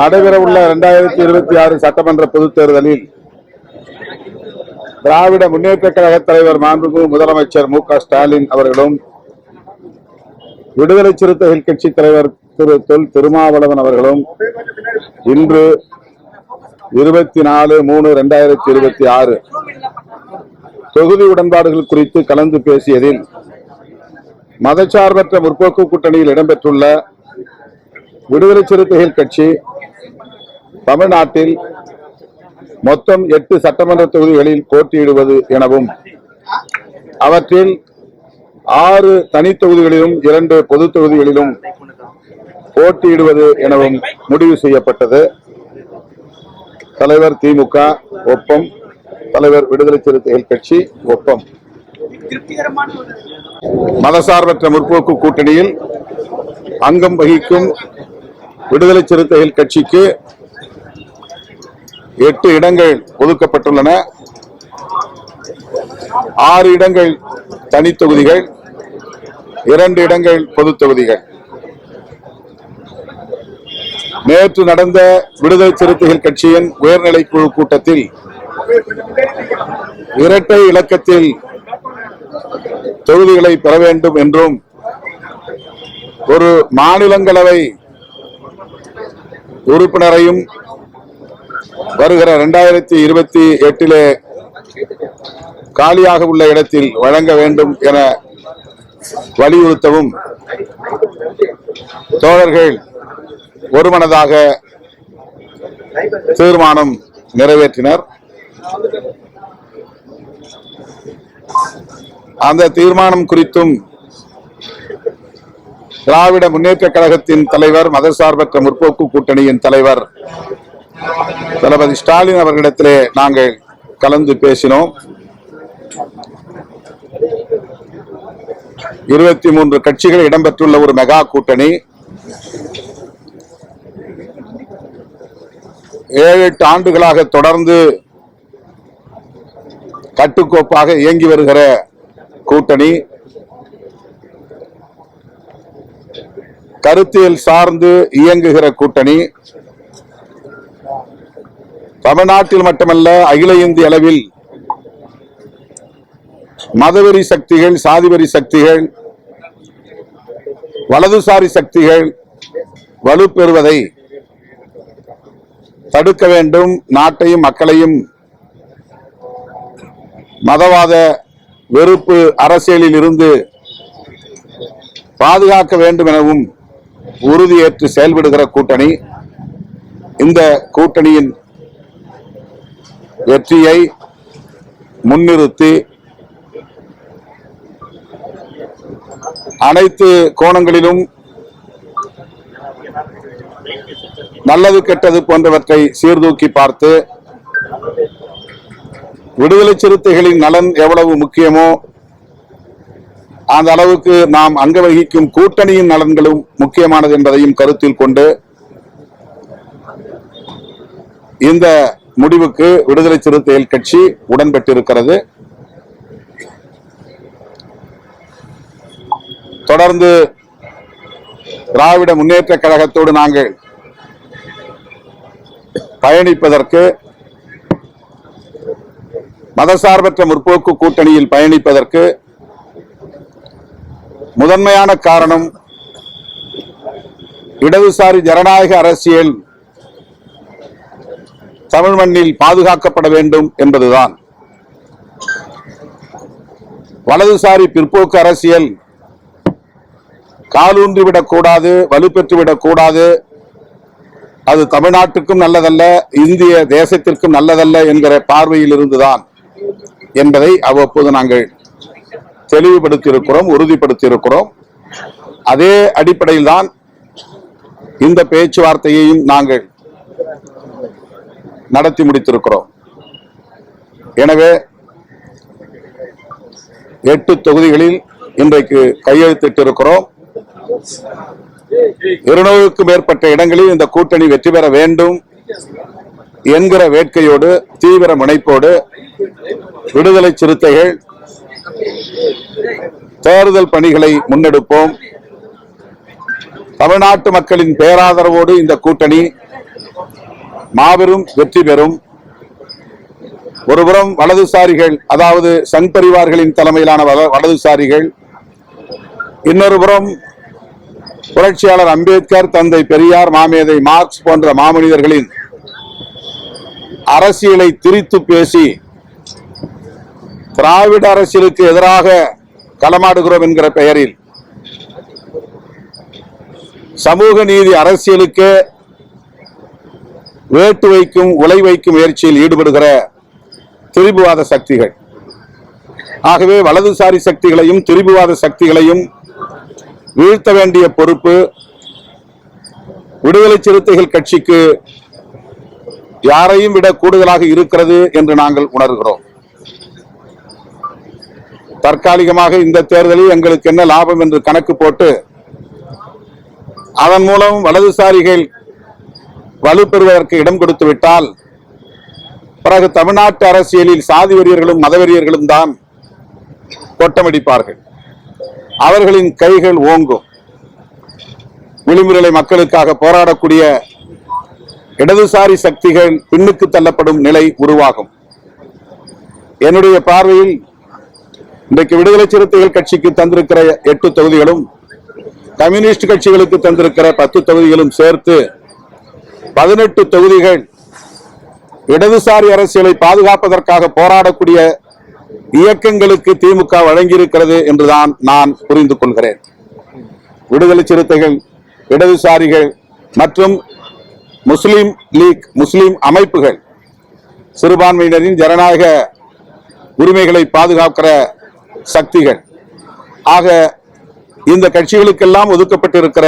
நடைபெறவுள்ள 2026 சட்டமன்ற பொதுத் தேர்தலில் திராவிட முன்னேற்ற கழக தலைவர் மாண்புமிகு முதலமைச்சர் மு.க.ஸ்டாலின் அவர்களும் விடுதலை சிறுத்தைகள் கட்சி தலைவர் திரு தொல் திருமாவளவன் அவர்களும் இன்று 24/3/2026 தொகுதி உடன்பாடுகள் குறித்து கலந்து பேசியதில் மதச்சார்பற்ற முற்போக்கு கூட்டணியில் இடம்பெற்றுள்ள விடுதலை சிறுத்தைகள் கட்சி தமிழ்நாட்டில் மொத்தம் 8 சட்டமன்ற தொகுதிகளில் போட்டியிடுவது எனவும் அவற்றில் 6 தனி தொகுதிகளிலும் 2 பொது தொகுதிகளிலும் போட்டியிடுவது எனவும் முடிவு செய்யப்பட்டது. தலைவர் திமுக ஒப்பம், தலைவர் விடுதலை சிறுத்தைகள் கட்சி ஒப்பம். மதசார்பற்ற முற்போக்கு கூட்டணியில் அங்கம் வகிக்கும் விடுதலை சிறுத்தைகள் கட்சிக்கு 8 இடங்கள் ஒதுக்கப்பட்டுள்ளன. 6 இடங்கள் தனி தொகுதிகள், 2 இடங்கள் பொது தொகுதிகள். நேற்று நடந்த விடுதலை சிறுத்தைகள் கட்சியின் உயர்நிலை குழு கூட்டத்தில் இரட்டை இலக்கத்தில் தொகுதிகளை பெற வேண்டும் என்றும் ஒரு மாநிலங்களவை உறுப்பினரையும் வருகிற 2028 காலியாக உள்ள இடத்தில் வழங்க வேண்டும் என வலியுறுத்தவும் தோழர்கள் ஒருமனதாக தீர்மானம் நிறைவேற்றினர். அந்த தீர்மானம் குறித்தும் திராவிட முன்னேற்ற கழகத்தின் தலைவர், மதசார்பற்ற முற்போக்கு கூட்டணியின் தலைவர் தளபதி ஸ்டாலின் அவர்களிடத்திலே நாங்கள் கலந்து பேசினோம். 23 கட்சிகள் இடம்பெற்றுள்ள ஒரு மெகா கூட்டணி 7-8 ஆண்டுகளாக தொடர்ந்து கட்டுக்கோப்பாக இயங்கி வருகிற கூட்டணி, கருத்தியல் சார்ந்து இயங்குகிற கூட்டணி, தமிழ்நாட்டில் மட்டுமல்ல அகில இந்திய அளவில் மதவெறி சக்திகள், சாதிவெறி சக்திகள், வலதுசாரி சக்திகள் வலுப்பெறுவதை தடுக்க வேண்டும். நாட்டையும் மக்களையும் மதவாத வெறுப்பு அரசியலில் இருந்து பாதுகாக்க வேண்டும் எனவும் உறுதியேற்று செயல்படுகிற கூட்டணி. இந்த கூட்டணியின் வெற்றியை முன்னிறுத்தி அனைத்து கோணங்களிலும் நல்லது கெட்டது போன்றவற்றை சீர்தூக்கி பார்த்து விடுதலை சிறுத்தைகளின் நலன் எவ்வளவு முக்கியமோ அந்த அளவுக்கு நாம் அங்க வகிக்கும் கூட்டணியின் நலன்களும் முக்கியமானது என்பதையும் கருத்தில் கொண்டு இந்த முடிவுக்கு விடுதலை சிறுத்தைகள் கட்சி உடன்பட்டிருக்கிறது. தொடர்ந்து திராவிட முன்னேற்ற கழகத்தோடு நாங்கள் பயணிப்பதற்கு, மதசார்பற்ற முற்போக்கு கூட்டணியில் பயணிப்பதற்கு முதன்மையான காரணம் இடதுசாரி ஜனநாயக அரசியல் தமிழ் மண்ணில் பாதுகாக்கப்பட வேண்டும் என்பதுதான். வலதுசாரி பிற்போக்கு அரசியல் காலூன்றிவிடக் கூடாது, வலுப்பெற்றுவிடக் கூடாது. அது தமிழ்நாட்டுக்கும் நல்லதல்ல, இந்திய தேசத்திற்கும் நல்லதல்ல என்கிற பார்வையில் இருந்துதான் என்பதை அவ்வப்போது நாங்கள் தெளிவுபடுத்தியிருக்கிறோம், உறுதிப்படுத்தியிருக்கிறோம். அதே அடிப்படையில் தான் இந்த பேச்சுவார்த்தையையும் நாங்கள் நடத்தி முடித்திருக்கிறோம். எனவே 8 தொகுதிகளில் இன்றைக்கு கையெழுத்திட்டிருக்கிறோம். 200க்கும் மேற்பட்ட இடங்களில் இந்த கூட்டணி வெற்றி பெற வேண்டும் என்கிற வேட்கையோடு, தீவிர முனைப்போடு விடுதலை சிறுத்தைகள் தேர்தல் பணிகளை முன்னெடுப்போம். தமிழ்நாட்டு மக்களின் பேராதரவோடு இந்த கூட்டணி மாபெரும் வெற்றி பெறும். ஒருபுறம் வலதுசாரிகள், அதாவது சங் பரிவார்களின் தலைமையிலான வலதுசாரிகள், இன்னொரு புறம் புரட்சியாளர் அம்பேத்கர், தந்தை பெரியார், மாமேதை மார்க்ஸ் போன்ற மாமனிதர்களின் அரசியலை திரித்து பேசி திராவிட அரசியலுக்கு எதிராக களமாடுகிறோம் என்கிற பெயரில் சமூக நீதி அரசியலுக்கு வேட்டு வைக்கும், உலை வைக்கும் முயற்சியில் ஈடுபடுகிற திரிபுவாத சக்திகள். ஆகவே வலதுசாரி சக்திகளையும் திரிபுவாத சக்திகளையும் வீழ்த்த வேண்டிய பொறுப்பு விடுதலை சிறுத்தைகள் கட்சிக்கு யாரையும் விட கூடுதலாக இருக்கிறது என்று நாங்கள் உணர்கிறோம். தற்காலிகமாக இந்த தேர்தலில் எங்களுக்கு என்ன லாபம் என்று கணக்கு போட்டு அதன் மூலம் வலதுசாரிகள் வலுப்பெறுவதற்கு இடம் கொடுத்து விட்டால் பிறகு தமிழ்நாட்டு அரசியலில் சாதி வெறியர்களும் மதவெறியர்களும் தான் கொட்டமடிப்பார்கள். அவர்களின் கைகள் ஓங்கும். விளிம்புநிலை மக்களுக்காக போராடக்கூடிய இடதுசாரி சக்திகள் பின்னுக்கு தள்ளப்படும் நிலை உருவாகும். என்னுடைய பார்வையில் இன்றைக்கு விடுதலை சிறுத்தைகள் கட்சிக்கு தந்திருக்கிற 8 தொகுதிகளும் கம்யூனிஸ்ட் கட்சிகளுக்கு தந்திருக்கிற 10 தொகுதிகளும் சேர்த்து 18 தொகுதிகள் இடதுசாரி அரசியலை பாதுகாப்பதற்காக போராடக்கூடிய இயக்கங்களுக்கு திமுக வழங்கியிருக்கிறது என்றுதான் நான் புரிந்து கொள்கிறேன். விடுதலை சிறுத்தைகள், இடதுசாரிகள் மற்றும் முஸ்லிம் லீக், முஸ்லிம் அமைப்புகள் சிறுபான்மையினரின் ஜனநாயக உரிமைகளை பாதுகாக்கிற சக்திகள். ஆக இந்த கட்சிகளுக்கெல்லாம் ஒதுக்கப்பட்டிருக்கிற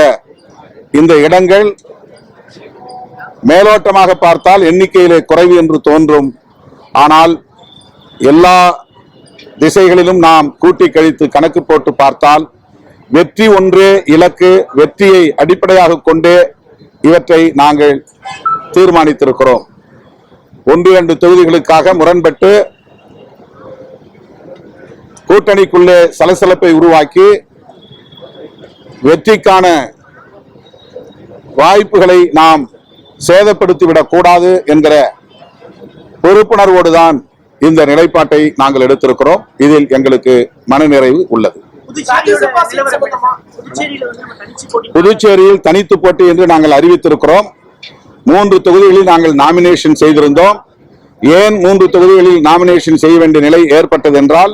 இந்த இடங்கள் மேலோட்டமாக பார்த்தால் எண்ணிக்கையிலே குறைவு என்று தோன்றும். ஆனால் எல்லா திசைகளிலும் நாம் கூட்டி கழித்து கணக்கு போட்டு பார்த்தால் வெற்றி ஒன்றே இலக்கு. வெற்றியை அடிப்படையாக கொண்டே இவற்றை நாங்கள் தீர்மானித்திருக்கிறோம். 1-2 தொகுதிகளுக்காக முரண்பட்டு கூட்டணிக்குள்ளே சலசலப்பை உருவாக்கி வெற்றிக்கான வாய்ப்புகளை நாம் சேதப்படுத்திவிடக் கூடாது என்கிற பொறுப்புணர்வோடுதான் இந்த நிலைப்பாட்டை நாங்கள் எடுத்திருக்கிறோம். இதில் எங்களுக்கு மனநிறைவு உள்ளது. புதுச்சேரியில் தனித்து போட்டி என்று நாங்கள் அறிவித்திருக்கிறோம். 3 தொகுதிகளில் நாங்கள் நாமினேஷன் செய்திருந்தோம். ஏன் 3 தொகுதிகளில் நாமினேஷன் செய்ய வேண்டிய நிலை ஏற்பட்டது என்றால்,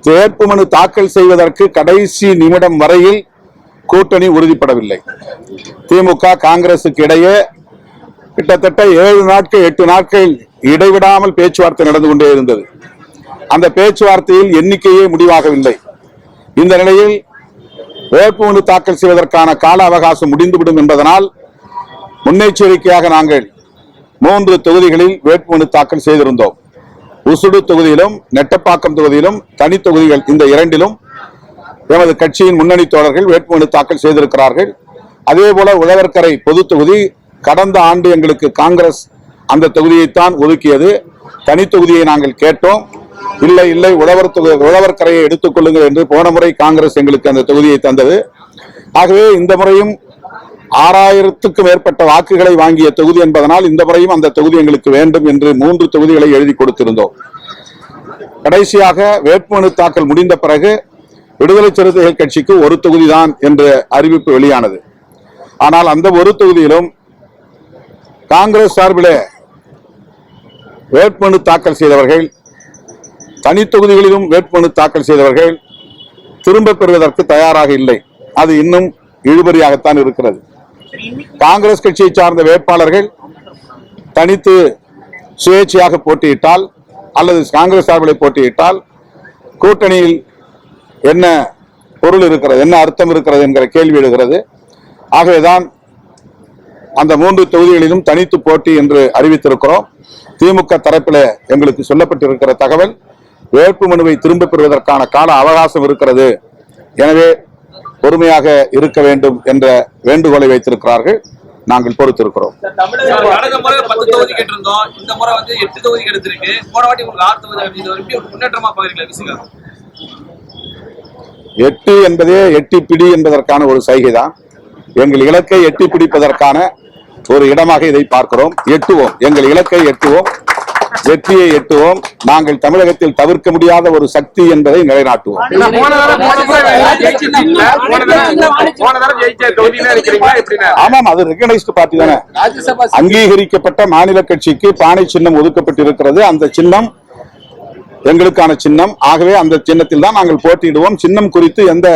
வேட்புமனு தாக்கல் செய்வதற்கு கடைசி நிமிடம் வரையில் கூட்டணி உறுதிப்படவில்லை. திமுக காங்கிரசுக்கு இடையே கிட்டத்தட்ட 7 நாட்கள் 8 நாட்கள் இடைவிடாமல் பேச்சுவார்த்தை நடந்து கொண்டே இருந்தது. அந்த பேச்சுவார்த்தையில் எண்ணிக்கையே முடிவாகவில்லை. இந்த நிலையில் வேட்புமனு தாக்கல் செய்வதற்கான கால அவகாசம் முடிந்துவிடும் என்பதனால் முன்னெச்சரிக்கையாக நாங்கள் 3 தொகுதிகளில் வேட்புமனு தாக்கல் செய்திருந்தோம். உசுடு தொகுதியிலும் நெட்டப்பாக்கம் தொகுதியிலும் தனி தொகுதிகள், இந்த 2லும் எமது கட்சியின் முன்னணி தோழர்கள் வேட்புமனு தாக்கல் செய்திருக்கிறார்கள். அதே போல உழவர்கரை பொது தொகுதி, கடந்த ஆண்டு எங்களுக்கு காங்கிரஸ் அந்த தொகுதியைத்தான் ஒதுக்கியது. தனி தொகுதியை நாங்கள் கேட்டோம். இல்லை உழவர்கரையை எடுத்துக் கொள்ளுங்கள் என்று போன முறை காங்கிரஸ் எங்களுக்கு அந்த தொகுதியை தந்தது. ஆகவே இந்த முறையும் 6000க்கும் மேற்பட்ட வாக்குகளை வாங்கிய தொகுதி என்பதனால் இந்த முறையும் அந்த தொகுதி எங்களுக்கு வேண்டும் என்று 3 தொகுதிகளை எழுதி கொடுத்திருந்தோம். கடைசியாக வேட்புமனு தாக்கல் முடிந்த பிறகு விடுதலை சிறுத்தைகள் கட்சிக்கு 1 தொகுதிதான் என்ற அறிவிப்பு வெளியானது. ஆனால் அந்த 1 தொகுதியிலும் காங்கிரஸ் சார்பில் வேட்புமனு தாக்கல் செய்தவர்கள், தனி தொகுதிகளிலும் வேட்புமனு தாக்கல் செய்தவர்கள் திரும்ப பெறுவதற்கு தயாராக இல்லை. அது இன்னும் இழுபறியாகத்தான் இருக்கிறது. காங்கிரஸ் கட்சியை சார்ந்த வேட்பாளர்கள் தனித்து சுயேட்சையாக போட்டியிட்டால் அல்லது காங்கிரஸ் சார்பில் போட்டியிட்டால் கூட்டணியில் என்ன பொருள் இருக்கிறது, என்ன அர்த்தம் இருக்கிறது என்கிற கேள்வி எழுகிறது. ஆகவேதான் அந்த 3 தொகுதிகளிலும் தனித்து போட்டி என்று அறிவித்திருக்கிறோம். திமுக தரப்பில் எங்களுக்கு சொல்லப்பட்டிருக்கிற தகவல், வேட்புமனுவை திரும்ப பெறுவதற்கான கால அவகாசம் இருக்கிறது, எனவே பொறுமையாக இருக்க வேண்டும் என்ற வேண்டுகோளை வைத்திருக்கிறார்கள். நாங்கள் பொறுத்திருக்கிறோம். 8 என்பதே எட்டி பிடி என்பதற்கான ஒரு சைகைதான். எங்கள் இலக்கை எட்டி பிடிப்பதற்கான ஒரு இடமாக இதை பார்க்கிறோம். எட்டுவோம், எங்கள் இலக்கை எட்டுவோம், வெற்றியை எட்டுவோம். நாங்கள் தமிழகத்தில் தவிர்க்க முடியாத ஒரு சக்தி என்பதை நிலைநாட்டுவோம். ஆமாம், அது ரெகனைஸ்டு பார்ட்டி தானே. அங்கீகரிக்கப்பட்ட மாநில கட்சிக்கு பானை சின்னம் ஒதுக்கப்பட்டிருக்கிறது. அந்த சின்னம் எங்களுக்கான சின்னம். ஆகவே அந்த சின்னத்தில் தான் நாங்கள் போட்டியிடுவோம். சின்னம் குறித்து எந்த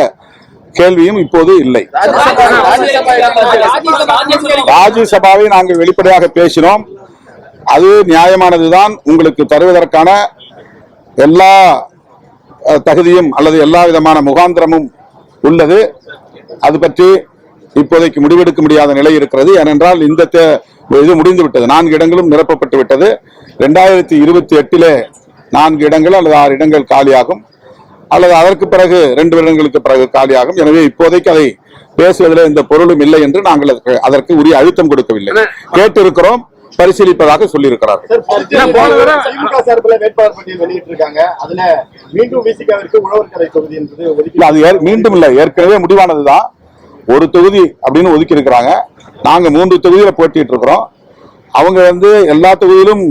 கேள்வியும் இப்போது இல்லை. ராஜ்யசபாவை நாங்கள் வெளிப்படையாக பேசினோம். அது நியாயமானதுதான். உங்களுக்கு தருவதற்கான எல்லா தகுதியும் அல்லது எல்லா விதமான முகாந்திரமும் உள்ளது. அது பற்றி இப்போதைக்கு முடிவெடுக்க முடியாத நிலை இருக்கிறது. ஏனென்றால் இந்த இது முடிந்து விட்டது. 4 இடங்களும் நிரப்பப்பட்டு விட்டது. 2028 4 இடங்கள் அல்லது 6 இடங்கள் காலியாகும், அல்லது அதற்கு பிறகு 2 வருடங்களுக்கு பிறகு காலியாகும். எனவே இப்போதைக்கு அதை பேசுவதில் எந்த பொருளும் இல்லை என்று நாங்கள் அதற்கு உரிய அழுத்தம் கொடுக்கவில்லை. கேட்டிருக்கிறோம், பரிசீலிப்பதாக சொல்லியிருக்கிறார்கள். மீண்டும் இல்லை, ஏற்கனவே முடிவானதுதான். ஒரு தொகுதி அப்படின்னு ஒதுக்கி இருக்கிறாங்க. நாங்க 3 தொகுதியில போட்டிட்டு இருக்கிறோம். அவங்க எல்லா தொகுதியிலும்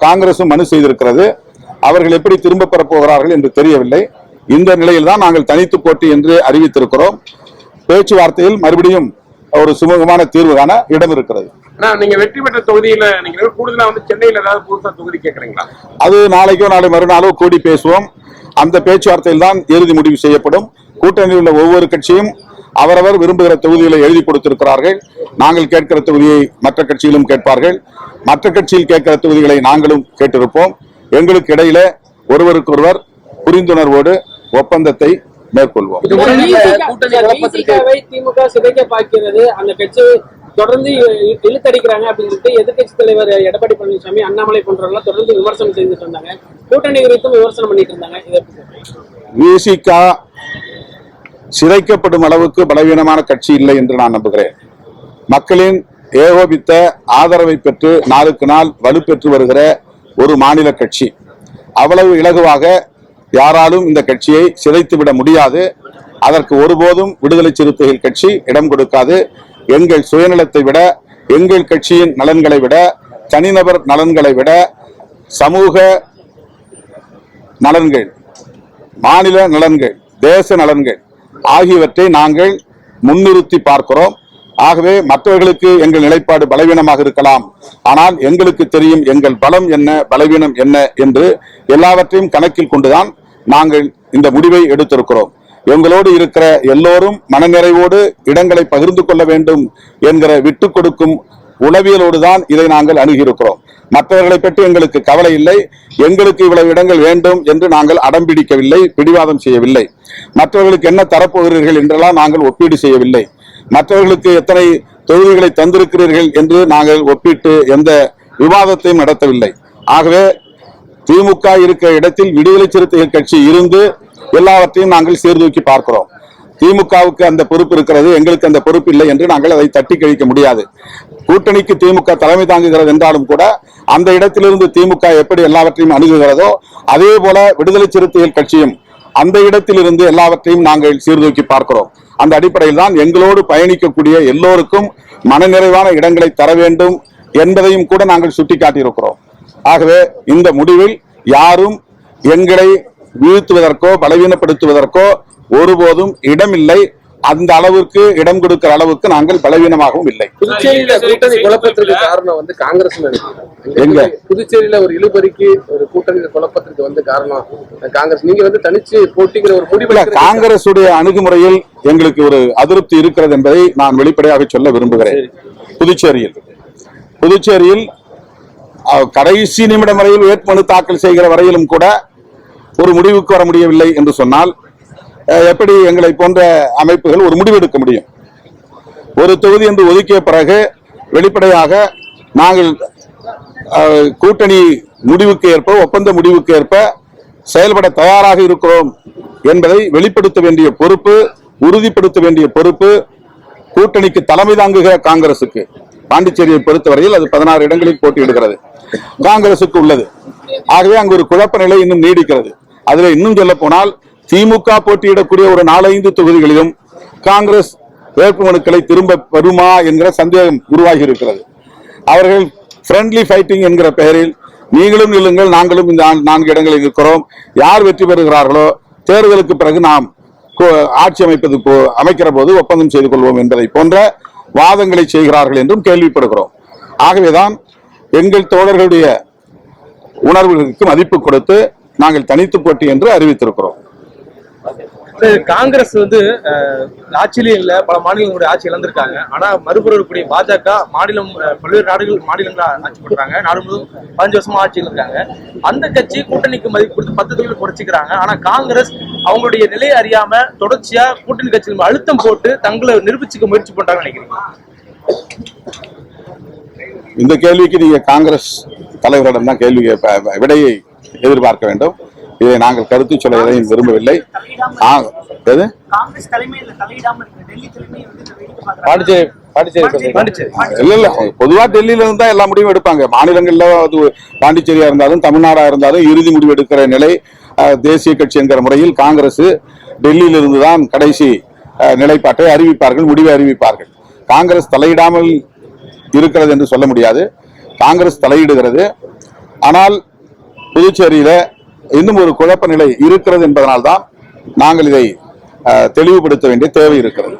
காங்கிரசும் மனு செய்திருக்கிறது. அவர்கள் எப்படி திரும்ப பெறப் போகிறார்கள் என்று தெரியவில்லை. இந்த நிலையில் தான் நாங்கள் தனித்து போட்டி என்று அறிவித்திருக்கிறோம். பேச்சுவார்த்தையில் மறுபடியும் ஒரு சுமூகமான தீர்வு காண இடம் இருக்கிறது. நீங்க வெற்றி பெற்ற தொகுதியில நீங்க கூடுதலா சென்னையில் ஏதாவது புதுசா தொகுதி கேட்கறீங்களா? அது நாளைக்கோ நாளை மறுநாளோ கூடி பேசுவோம். அந்த பேச்சுவார்த்தையில் தான் இறுதி முடிவு செய்யப்படும். கூட்டணியில் உள்ள ஒவ்வொரு கட்சியும் அவரவர் விரும்புகிற தொகுதிகளை எழுதி கொடுத்திருக்கிறார்கள். நாங்கள் கேட்கிற தொகுதியை மற்ற கட்சியிலும் கேட்பார்கள். மற்ற கட்சியில் கேட்கிற தொகுதிகளை நாங்களும் கேட்டிருப்போம். எங்களுக்கு இடையில ஒருவருக்கொருவர் புரிந்துணர்வோடு ஒப்பந்தத்தை மேற்கொள்வோம். திமுக சிதைக்க பார்க்கிறது, அந்த கட்சி தொடர்ந்து இழுத்தடிக்கிறாங்க அப்படின்னு சொல்லிட்டு எதிர்கட்சி தலைவர் எடப்பாடி பழனிசாமி, அண்ணாமலை போன்றவர்கள் தொடர்ந்து விமர்சனம் செய்துட்டு இருந்தாங்க. கூட்டணி குறித்தும் விமர்சனம் பண்ணிட்டு இருந்தாங்க. விசிக சிதைக்கப்படும் அளவுக்கு பலவீனமான கட்சி இல்லை என்று நான் நம்புகிறேன். மக்களின் ஏகோபித்த ஆதரவை பெற்று நாளுக்கு நாள் வலுப்பெற்று வருகிற ஒரு மாநில கட்சி. அவ்வளவு இலகுவாக யாராலும் இந்த கட்சியை சிதைத்துவிட முடியாது. அதற்கு ஒருபோதும் விடுதலை சிறுத்தைகள் கட்சி இடம் கொடுக்காது. எங்கள் சுயநலத்தை விட, எங்கள் கட்சியின் நலன்களை விட, தனிநபர் நலன்களை விட, சமூக நலன்கள், மாநில நலன்கள், தேச நலன்கள் ஆகியவற்றை நாங்கள் முன்னிறுத்தி பார்க்கிறோம். ஆகவே மற்றவர்களுக்கு எங்கள் நிலைப்பாடு பலவீனமாக இருக்கலாம், ஆனால் எங்களுக்கு தெரியும் எங்கள் பலம் என்ன, பலவீனம் என்ன என்று எல்லாவற்றையும் கணக்கில் கொண்டுதான் நாங்கள் இந்த முடிவை எடுத்திருக்கிறோம். எங்களோடு இருக்கிற எல்லோரும் மனநிறைவோடு இடங்களை பகிர்ந்து கொள்ள வேண்டும் என்கிற விட்டுக் கொடுக்கும் உளவியலோடு தான் இதை நாங்கள் அணுகியிருக்கிறோம். மற்றவர்களை பற்றி எங்களுக்கு கவலை இல்லை. எங்களுக்கு இவ்வளவு இடங்கள் வேண்டும் என்று நாங்கள் அடம்பிடிக்கவில்லை, பிடிவாதம் செய்யவில்லை. மற்றவர்களுக்கு என்ன தரப்போகிறீர்கள் என்றெல்லாம் நாங்கள் ஒப்பீடு செய்யவில்லை. மற்றவர்களுக்கு எத்தனை தொகுதிகளை தந்திருக்கிறீர்கள் என்று நாங்கள் ஒப்பிட்டு எந்த விவாதத்தையும் நடத்தவில்லை. ஆகவே திமுக இருக்கிற இடத்தில் விடுதலை சிறுத்தைகள் கட்சி இருந்து எல்லாவற்றையும் நாங்கள் சீர்தூக்கி பார்க்கிறோம். திமுகவுக்கு அந்த பொறுப்பு இருக்கிறது, எங்களுக்கு அந்த பொறுப்பு இல்லை என்று நாங்கள் அதை தட்டி கழிக்க முடியாது. கூட்டணிக்கு திமுக தலைமை தாங்குகிறது என்றாலும் கூட அந்த இடத்திலிருந்து திமுக எப்படி எல்லாவற்றையும் அணுகுகிறதோ அதே போல விடுதலை சிறுத்தைகள் கட்சியும் அந்த இடத்திலிருந்து எல்லாவற்றையும் நாங்கள் சீர்தூக்கி பார்க்கிறோம். அந்த அடிப்படையில் தான் எங்களோடு பயணிக்கக்கூடிய எல்லோருக்கும் மனநிறைவான இடங்களை தர வேண்டும் என்பதையும் கூட நாங்கள் சுட்டிக்காட்டியிருக்கிறோம். ஆகவே இந்த முடிவில் யாரும் எங்களை வீழ்த்துவதற்கோ பலவீனப்படுத்துவதற்கோ ஒருபோதும் இடமில்லை. அந்த அளவுக்கு இடம் கொடுக்கிற அளவுக்கு நாங்கள் பலவீனமாகவும் இல்லை. புதுச்சேரியில கூட்டணி குழப்பத்திற்கு காரணம் காங்கிரஸ். எங்க புதுச்சேரியில ஒரு இழுபறிக்கு ஒரு கூட்டணி குழப்பத்திற்கு காரணம் காங்கிரஸ். நீங்க தனிச்சு போட்டிங்கிற ஒரு முடிவுல காங்கிரஸ் உடைய அணுகுமுறையில் எங்களுக்கு ஒரு அதிருப்தி இருக்கிறது என்பதை நான் வெளிப்படையாக சொல்ல விரும்புகிறேன். புதுச்சேரியில் கடைசி நிமிடம் வரையில் வேட்புமனு தாக்கல் செய்கிற வரையிலும் கூட ஒரு முடிவுக்கு வர முடியவில்லை என்று சொன்னால் எப்படி எங்களை போன்ற அமைப்புகள் ஒரு முடிவெடுக்க முடியும்? ஒரு தொகுதி என்று ஒதுக்கிய பிறகு வெளிப்படையாக நாங்கள் கூட்டணி முடிவுக்கு ஏற்ப, ஒப்பந்த முடிவுக்கு ஏற்ப செயல்பட தயாராக இருக்கிறோம் என்பதை வெளிப்படுத்த வேண்டிய பொறுப்பு, உறுதிப்படுத்த வேண்டிய பொறுப்பு கூட்டணிக்கு தலைமை தாங்குகிற காங்கிரசுக்கு. பாண்டிச்சேரியை பொறுத்தவரையில் அது 16 இடங்களில் போட்டியிடுகிறது, காங்கிரசுக்கு உள்ளது. ஆகவே அங்கு ஒரு குழப்ப நிலை இன்னும் நீடிக்கிறது. அதுல இன்னும் சொல்ல போனால் திமுக போட்டியிடக்கூடிய ஒரு 4-5 தொகுதிகளிலும் காங்கிரஸ் வேட்புமனுக்களை திரும்ப வருமா என்கிற சந்தேகம் உருவாகி இருக்கிறது. அவர்கள் ஃப்ரெண்ட்லி ஃபைட்டிங் என்கிற பெயரில் நீங்களும் நில்லுங்கள், நாங்களும் இந்த 4 இடங்களில் இருக்கிறோம், யார் வெற்றி பெறுகிறார்களோ தேர்தலுக்கு பிறகு நாம் ஆட்சி அமைக்கிற போது ஒப்பந்தம் செய்து கொள்வோம் என்பதை போன்ற வாதங்களை செய்கிறார்கள் என்றும் கேள்விப்படுகிறோம். ஆகவேதான் எங்கள் தோழர்களுடைய உணர்வுகளுக்கு மதிப்பு கொடுத்து நாங்கள் தனித்து போட்டி என்று அறிவித்திருக்கிறோம். காங்கிரஸ் வந்து ஆட்சியிலே இல்ல, பல மாநிலங்களுடைய ஆட்சி இழந்திருக்காங்க. ஆனா மறுபுறம் இருக்கக்கூடிய பாஜக மாநிலம் பல்வேறு மாநிலங்களா ஆட்சி பண்றாங்க. நாடு முழுவதும் 15 வருஷமா ஆட்சியில் இருக்காங்க. அந்த கட்சி கூட்டணிக்கு மதிப்பு கொடுத்து 10 தொகுதிகள் குறைச்சிக்கிறாங்க. ஆனா காங்கிரஸ் அவங்களுடைய நிலையை அறியாம தொடர்ச்சியா கூட்டணி கட்சிகள் அழுத்தம் போட்டு தங்களை நிரூபிச்சுக்க முயற்சி பண்றாங்கன்னு நினைக்கிறீங்க? இந்த கேள்விக்கு நீங்க காங்கிரஸ் தலைவரிடம் தான் விடையை எதிர்பார்க்க வேண்டும். இதை நாங்கள் கருத்து சொல்ல எதையும் விரும்பவில்லை. இல்ல பொதுவா டெல்லியில இருந்தா எல்லா முடிவும் எடுப்பாங்க. மாநிலங்கள்ல பாண்டிச்சேரியா இருந்தாலும் தமிழ்நாடா இருந்தாலும் இறுதி முடிவு எடுக்கிற நிலை தேசிய கட்சி என்கிற முறையில் காங்கிரஸ் டெல்லியில இருந்துதான் கடைசி நிலைப்பாட்டை அறிவிப்பார்கள், முடிவை அறிவிப்பார்கள். காங்கிரஸ் தலையிடாமல் இருக்கிறது என்று சொல்ல முடியாது. காங்கிரஸ் தலையிடுகிறது. ஆனால் புதுச்சேரியில இன்னும் ஒரு குழப்ப நிலை இருக்கிறது என்பதனால்தான் நாங்கள் இதை தெளிவுபடுத்த வேண்டிய தேவை இருக்கிறது.